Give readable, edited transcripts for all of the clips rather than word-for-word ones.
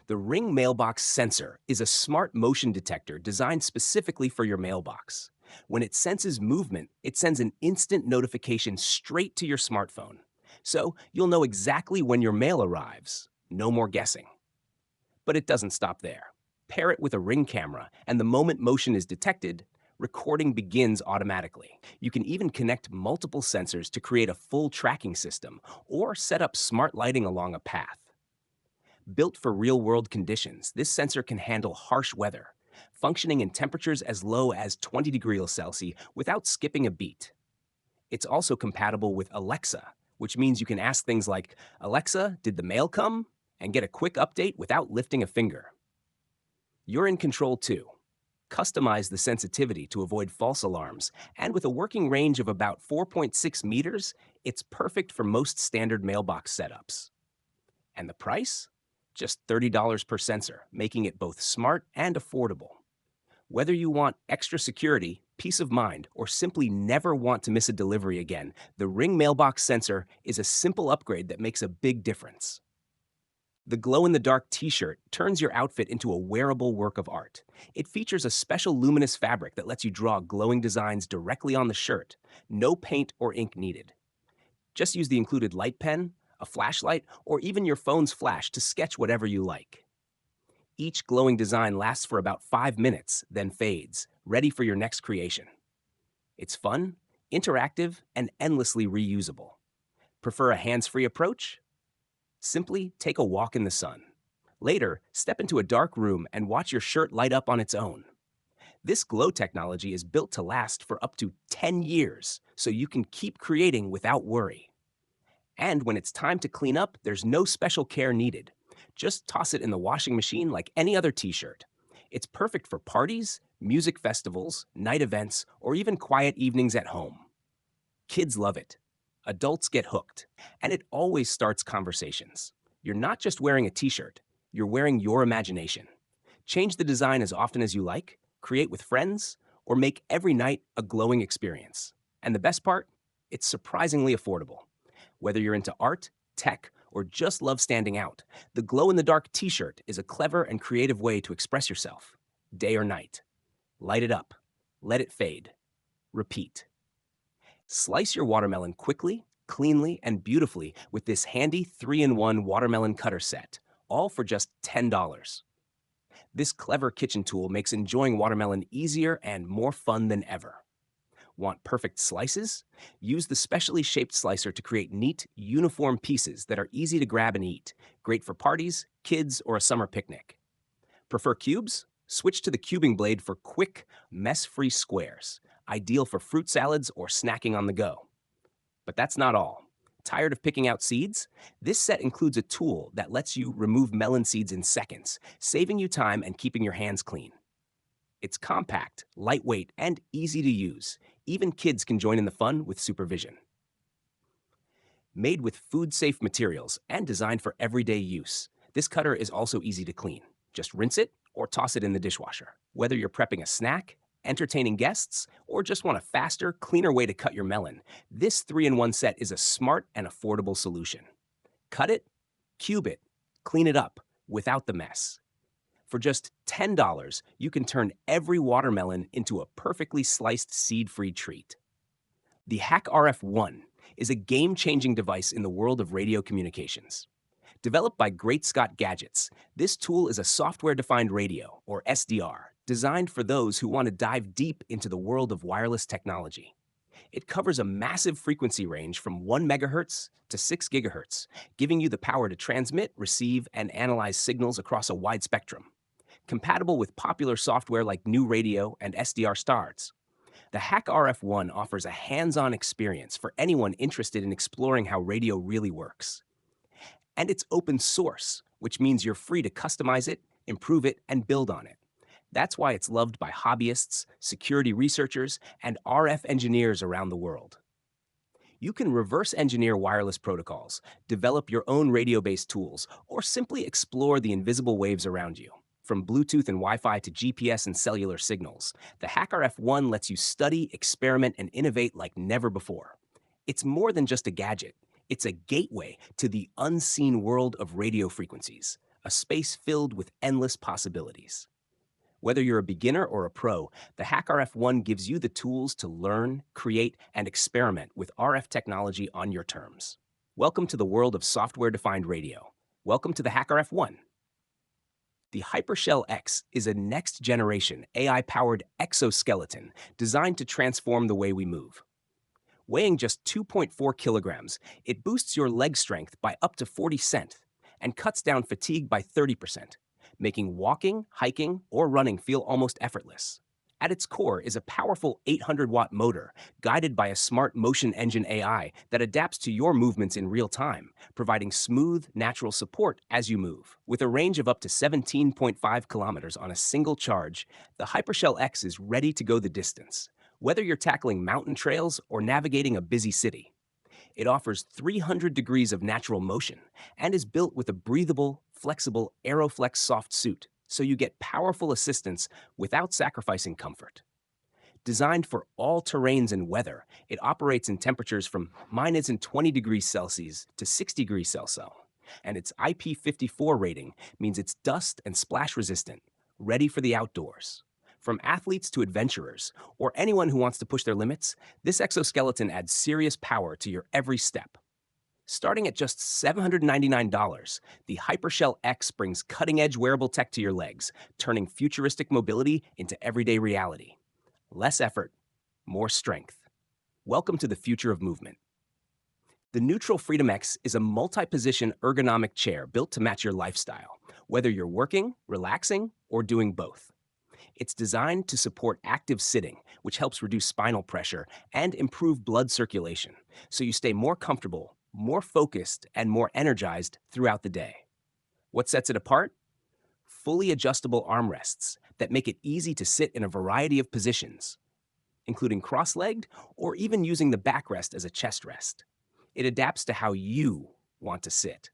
The Ring Mailbox Sensor is a smart motion detector designed specifically for your mailbox. When it senses movement, it sends an instant notification straight to your smartphone. So you'll know exactly when your mail arrives. No more guessing. But it doesn't stop there. Pair it with a Ring camera, and the moment motion is detected, recording begins automatically. You can even connect multiple sensors to create a full tracking system or set up smart lighting along a path. Built for real-world conditions, this sensor can handle harsh weather, functioning in temperatures as low as 20 degrees Celsius without skipping a beat. It's also compatible with Alexa, which means you can ask things like, "Alexa, did the mail come?" and get a quick update without lifting a finger. You're in control too. Customize the sensitivity to avoid false alarms, and with a working range of about 4.6 meters, it's perfect for most standard mailbox setups. And the price? Just $30 per sensor, making it both smart and affordable. Whether you want extra security, peace of mind, or simply never want to miss a delivery again, the Ring Mailbox Sensor is a simple upgrade that makes a big difference. The glow-in-the-dark t-shirt turns your outfit into a wearable work of art. It features a special luminous fabric that lets you draw glowing designs directly on the shirt. No paint or ink needed. Just use the included light pen, a flashlight, or even your phone's flash to sketch whatever you like. Each glowing design lasts for about 5 minutes, then fades, ready for your next creation. It's fun, interactive, and endlessly reusable. Prefer a hands-free approach? Simply take a walk in the sun. Later, step into a dark room and watch your shirt light up on its own. This glow technology is built to last for up to 10 years, so you can keep creating without worry. And when it's time to clean up, there's no special care needed. Just toss it in the washing machine like any other t-shirt. It's perfect for parties, music festivals, night events, or even quiet evenings at home. Kids love it. Adults get hooked. And it always starts conversations. You're not just wearing a t-shirt, you're wearing your imagination. Change the design as often as you like, create with friends, or make every night a glowing experience. And the best part? It's surprisingly affordable. Whether you're into art, tech, or just love standing out, the glow-in-the-dark t-shirt is a clever and creative way to express yourself, day or night. Light it up. Let it fade. Repeat. Slice your watermelon quickly, cleanly, and beautifully with this handy 3-in-1 watermelon cutter set, all for just $10. This clever kitchen tool makes enjoying watermelon easier and more fun than ever. Want perfect slices? Use the specially shaped slicer to create neat, uniform pieces that are easy to grab and eat, great for parties, kids, or a summer picnic. Prefer cubes? Switch to the cubing blade for quick, mess-free squares, ideal for fruit salads or snacking on the go. But that's not all. Tired of picking out seeds? This set includes a tool that lets you remove melon seeds in seconds, saving you time and keeping your hands clean. It's compact, lightweight, and easy to use. Even kids can join in the fun with supervision. Made with food-safe materials and designed for everyday use, this cutter is also easy to clean. Just rinse it or toss it in the dishwasher. Whether you're prepping a snack, entertaining guests, or just want a faster, cleaner way to cut your melon, this 3-in-1 set is a smart and affordable solution. Cut it, cube it, clean it up without the mess. For just $10, you can turn every watermelon into a perfectly sliced seed-free treat. The Hack RF1 is a game-changing device in the world of radio communications. Developed by Great Scott Gadgets, this tool is a software-defined radio, or SDR, designed for those who want to dive deep into the world of wireless technology. It covers a massive frequency range from 1 megahertz to 6 gigahertz, giving you the power to transmit, receive, and analyze signals across a wide spectrum. Compatible with popular software like New Radio and SDR Stars, the Hack RF1 offers a hands-on experience for anyone interested in exploring how radio really works. And it's open source, which means you're free to customize it, improve it, and build on it. That's why it's loved by hobbyists, security researchers, and RF engineers around the world. You can reverse engineer wireless protocols, develop your own radio-based tools, or simply explore the invisible waves around you. From Bluetooth and Wi-Fi to GPS and cellular signals, the HackRF1 lets you study, experiment, and innovate like never before. It's more than just a gadget. It's a gateway to the unseen world of radio frequencies, a space filled with endless possibilities. Whether you're a beginner or a pro, the HackRF1 gives you the tools to learn, create, and experiment with RF technology on your terms. Welcome to the world of software-defined radio. Welcome to the HackRF1. The Hypershell X is a next-generation AI-powered exoskeleton designed to transform the way we move. Weighing just 2.4 kilograms, it boosts your leg strength by up to 40% and cuts down fatigue by 30%, making walking, hiking, or running feel almost effortless. At its core is a powerful 800-watt motor guided by a smart motion engine AI that adapts to your movements in real time, providing smooth, natural support as you move. With a range of up to 17.5 kilometers on a single charge, the Hypershell X is ready to go the distance, whether you're tackling mountain trails or navigating a busy city. It offers 300 degrees of natural motion and is built with a breathable, flexible Aeroflex soft suit, so you get powerful assistance without sacrificing comfort. Designed for all terrains and weather, it operates in temperatures from -20 degrees Celsius to 60 degrees Celsius, and its IP54 rating means it's dust and splash resistant, ready for the outdoors. From athletes to adventurers, or anyone who wants to push their limits, this exoskeleton adds serious power to your every step. Starting at just $799, the Hypershell X brings cutting-edge wearable tech to your legs, turning futuristic mobility into everyday reality. Less effort, more strength. Welcome to the future of movement. The Neutral Freedom X is a multi-position ergonomic chair built to match your lifestyle, whether you're working, relaxing, or doing both. It's designed to support active sitting, which helps reduce spinal pressure and improve blood circulation, so you stay more comfortable, more focused, and more energized throughout the day. What sets it apart? Fully adjustable armrests that make it easy to sit in a variety of positions, including cross-legged or even using the backrest as a chest rest. It adapts to how you want to sit.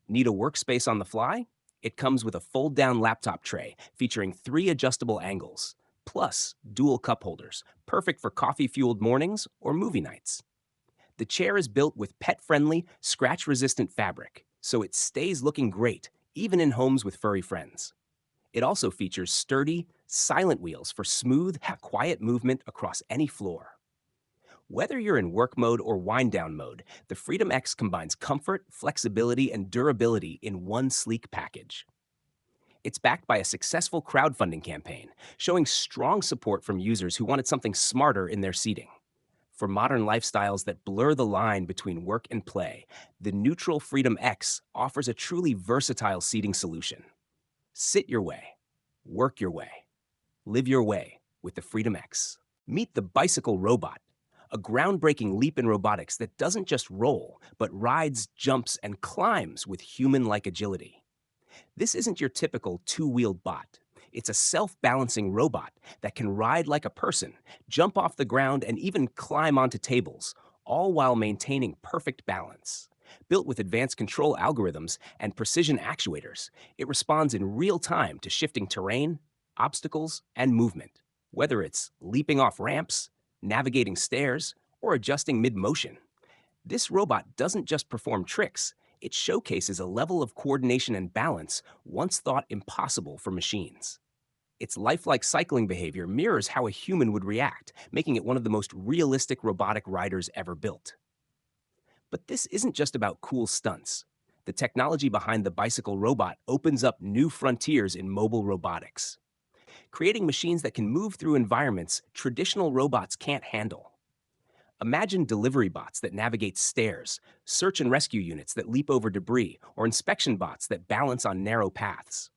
Need a workspace on the fly? It comes with a fold-down laptop tray featuring 3 adjustable angles, plus dual cup holders, perfect for coffee-fueled mornings or movie nights. The chair is built with pet-friendly, scratch-resistant fabric, so it stays looking great, even in homes with furry friends. It also features sturdy, silent wheels for smooth, quiet movement across any floor. Whether you're in work mode or wind-down mode, the Freedom X combines comfort, flexibility, and durability in one sleek package. It's backed by a successful crowdfunding campaign, showing strong support from users who wanted something smarter in their seating. For modern lifestyles that blur the line between work and play, the Neutral Freedom X offers a truly versatile seating solution. Sit your way, work your way, live your way with the Freedom X. Meet the Bicycle Robot, a groundbreaking leap in robotics that doesn't just roll, but rides, jumps, and climbs with human-like agility. This isn't your typical two-wheeled bot. It's a self-balancing robot that can ride like a person, jump off the ground, and even climb onto tables, all while maintaining perfect balance. Built with advanced control algorithms and precision actuators, it responds in real time to shifting terrain, obstacles, and movement. Whether it's leaping off ramps, navigating stairs, or adjusting mid-motion, this robot doesn't just perform tricks, it showcases a level of coordination and balance once thought impossible for machines. Its lifelike cycling behavior mirrors how a human would react, making it one of the most realistic robotic riders ever built. But this isn't just about cool stunts. The technology behind the Bicycle Robot opens up new frontiers in mobile robotics, creating machines that can move through environments traditional robots can't handle. Imagine delivery bots that navigate stairs, search and rescue units that leap over debris, or inspection bots that balance on narrow paths.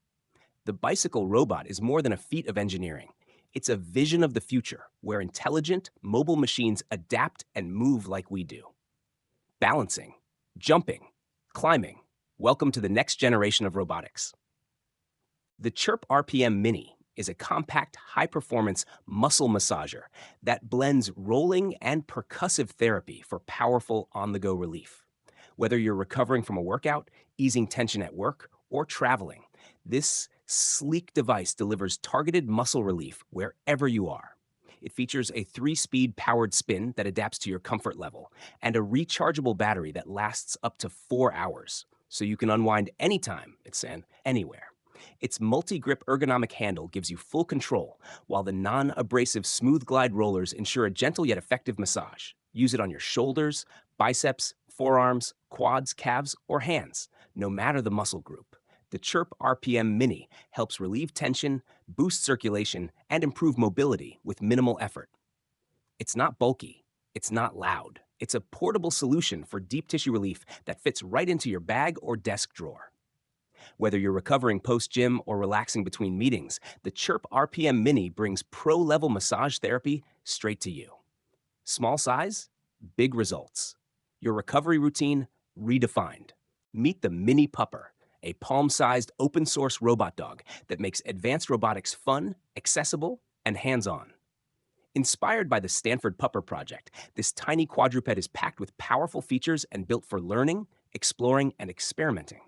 The Bicycle Robot is more than a feat of engineering. It's a vision of the future where intelligent, mobile machines adapt and move like we do. Balancing, jumping, climbing. Welcome to the next generation of robotics. The Chirp RPM Mini is a compact, high-performance muscle massager that blends rolling and percussive therapy for powerful on-the-go relief. Whether you're recovering from a workout, easing tension at work, or traveling, this sleek device delivers targeted muscle relief wherever you are. It features a 3-speed powered spin that adapts to your comfort level and a rechargeable battery that lasts up to 4 hours, so you can unwind anytime it's anywhere. Its multi-grip ergonomic handle gives you full control, while the non-abrasive smooth glide rollers ensure a gentle yet effective massage. Use it on your shoulders, biceps, forearms, quads, calves, or hands, no matter the muscle group. The Chirp RPM Mini helps relieve tension, boost circulation, and improve mobility with minimal effort. It's not bulky, it's not loud. It's a portable solution for deep tissue relief that fits right into your bag or desk drawer. Whether you're recovering post-gym or relaxing between meetings, the Chirp RPM Mini brings pro-level massage therapy straight to you. Small size, big results. Your recovery routine redefined. Meet the Mini Pupper, a palm-sized open-source robot dog that makes advanced robotics fun, accessible, and hands-on. Inspired by the Stanford Pupper Project, this tiny quadruped is packed with powerful features and built for learning, exploring, and experimenting.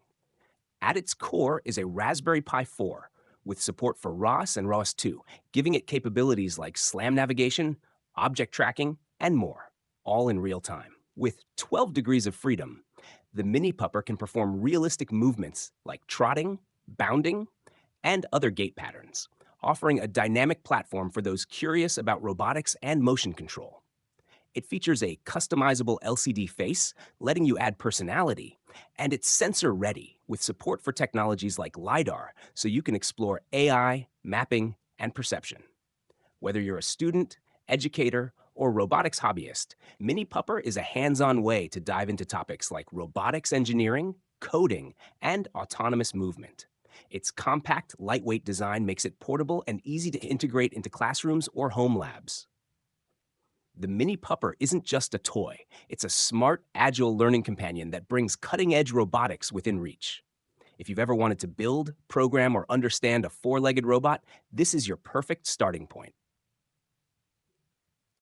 At its core is a Raspberry Pi 4 with support for ROS and ROS2, giving it capabilities like SLAM navigation, object tracking, and more, all in real time. With 12 degrees of freedom, the Mini Pupper can perform realistic movements like trotting, bounding, and other gait patterns, offering a dynamic platform for those curious about robotics and motion control. It features a customizable LCD face, letting you add personality, and it's sensor-ready with support for technologies like LiDAR, so you can explore AI, mapping, and perception. Whether you're a student, educator, or robotics hobbyist, Mini Pupper is a hands-on way to dive into topics like robotics engineering, coding, and autonomous movement. Its compact, lightweight design makes it portable and easy to integrate into classrooms or home labs. The Mini Pupper isn't just a toy, it's a smart, agile learning companion that brings cutting-edge robotics within reach. If you've ever wanted to build, program, or understand a four-legged robot, this is your perfect starting point.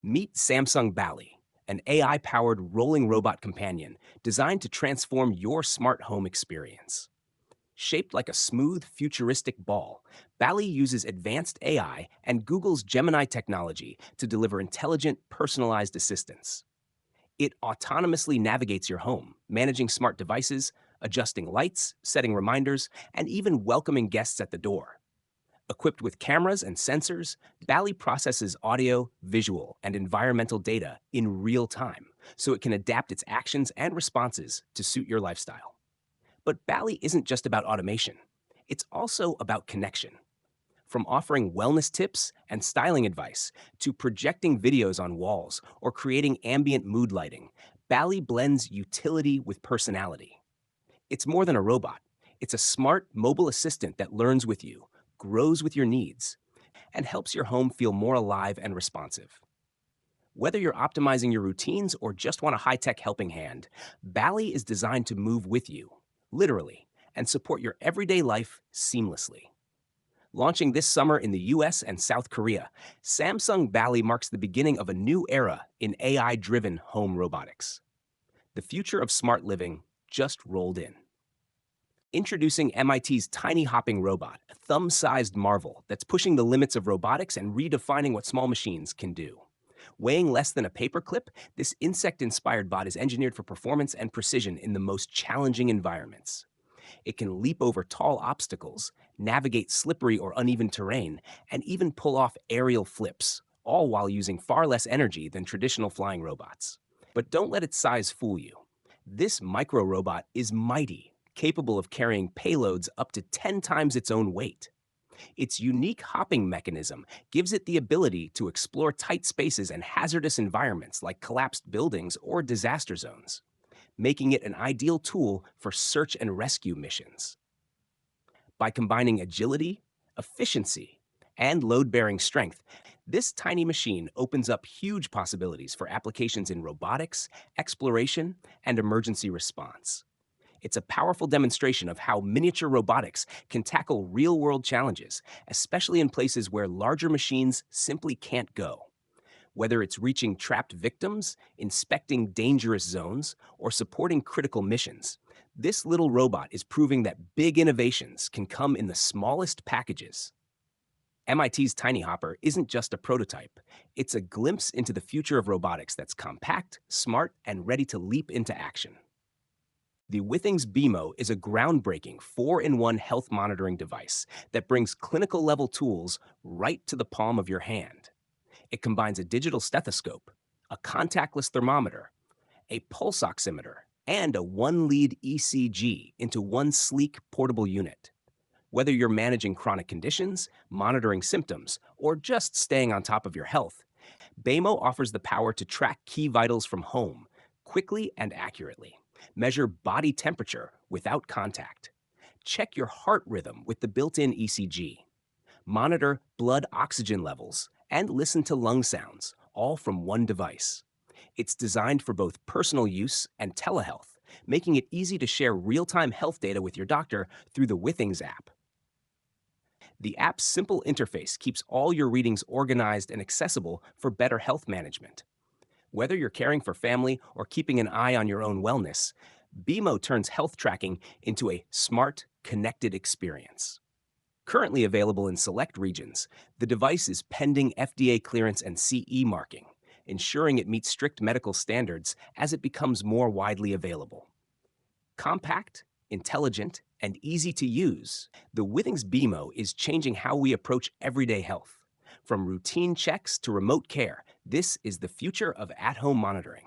Meet Samsung Bally, an AI-powered rolling robot companion designed to transform your smart home experience. Shaped like a smooth, futuristic ball, Bally uses advanced AI and Google's Gemini technology to deliver intelligent, personalized assistance. It autonomously navigates your home, managing smart devices, adjusting lights, setting reminders, and even welcoming guests at the door. Equipped with cameras and sensors, Bally processes audio, visual, and environmental data in real time, so it can adapt its actions and responses to suit your lifestyle. But Bally isn't just about automation. It's also about connection. From offering wellness tips and styling advice to projecting videos on walls or creating ambient mood lighting, Bally blends utility with personality. It's more than a robot. It's a smart, mobile assistant that learns with you, grows with your needs, and helps your home feel more alive and responsive. Whether you're optimizing your routines or just want a high-tech helping hand, Bally is designed to move with you, literally, and support your everyday life seamlessly. Launching this summer in the US and South Korea, Samsung Bally marks the beginning of a new era in AI-driven home robotics. The future of smart living just rolled in. Introducing MIT's tiny hopping robot, a thumb-sized marvel that's pushing the limits of robotics and redefining what small machines can do. Weighing less than a paperclip, this insect-inspired bot is engineered for performance and precision in the most challenging environments. It can leap over tall obstacles, navigate slippery or uneven terrain, and even pull off aerial flips, all while using far less energy than traditional flying robots. But don't let its size fool you. This micro-robot is mighty, capable of carrying payloads up to 10 times its own weight. Its unique hopping mechanism gives it the ability to explore tight spaces and hazardous environments like collapsed buildings or disaster zones, making it an ideal tool for search and rescue missions. By combining agility, efficiency, and load-bearing strength, this tiny machine opens up huge possibilities for applications in robotics, exploration, and emergency response. It's a powerful demonstration of how miniature robotics can tackle real-world challenges, especially in places where larger machines simply can't go. Whether it's reaching trapped victims, inspecting dangerous zones, or supporting critical missions, this little robot is proving that big innovations can come in the smallest packages. MIT's Tiny Hopper isn't just a prototype. It's a glimpse into the future of robotics that's compact, smart, and ready to leap into action. The Withings BMO is a groundbreaking 4-in-1 health monitoring device that brings clinical level tools right to the palm of your hand. It combines a digital stethoscope, a contactless thermometer, a pulse oximeter, and a one-lead ECG into one sleek portable unit. Whether you're managing chronic conditions, monitoring symptoms, or just staying on top of your health, BAMO offers the power to track key vitals from home quickly and accurately, measure body temperature without contact, check your heart rhythm with the built-in ECG, monitor blood oxygen levels, and listen to lung sounds, all from one device. It's designed for both personal use and telehealth, making it easy to share real-time health data with your doctor through the Withings app. The app's simple interface keeps all your readings organized and accessible for better health management. Whether you're caring for family or keeping an eye on your own wellness, BMO turns health tracking into a smart, connected experience. Currently available in select regions, the device is pending FDA clearance and CE marking, ensuring it meets strict medical standards as it becomes more widely available. Compact, intelligent, and easy to use, the Withings BMO is changing how we approach everyday health. From routine checks to remote care, this is the future of at-home monitoring.